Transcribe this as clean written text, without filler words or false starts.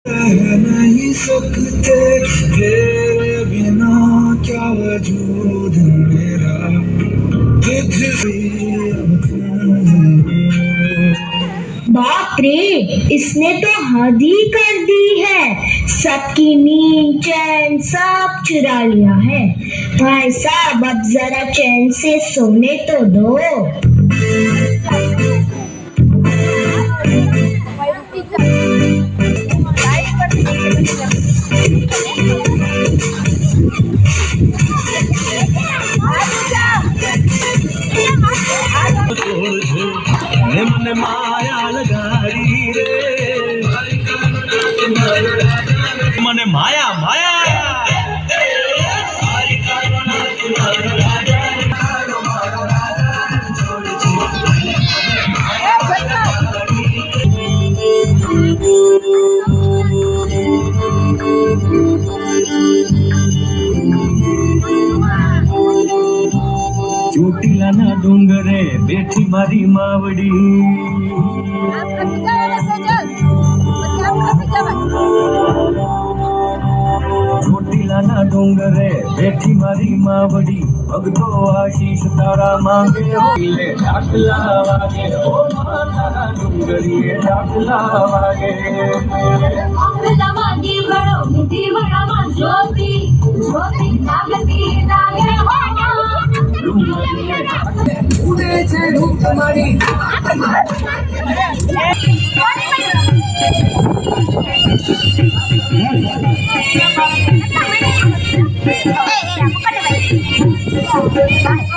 नहीं सकते तेरे बिना क्या वजूद मेरा तुझसे बाप रे, इसने तो हद ही कर दी है। सबकी नींद चैन सब चुरा लिया है। भाई साहब, अब जरा चैन से सोने तो दो। निम्न माया लगारी रे मने माया माया ચોટીલાના ડુંગરે બેઠી મારી માવડી ચોટીલાના ડુંગરે બેઠી મારી માવડી ભગતો આશીષ તારા માંગે લે ડાકલા વાગે ઓ મારા ડુંગરીએ ડાકલા વાગે ડાકલા વાગે બડો મીઠી વડામાં જ્યોતિ જ્યોતિ નાગતી નાગે ઉડે છે રૂપ તમારી Bye.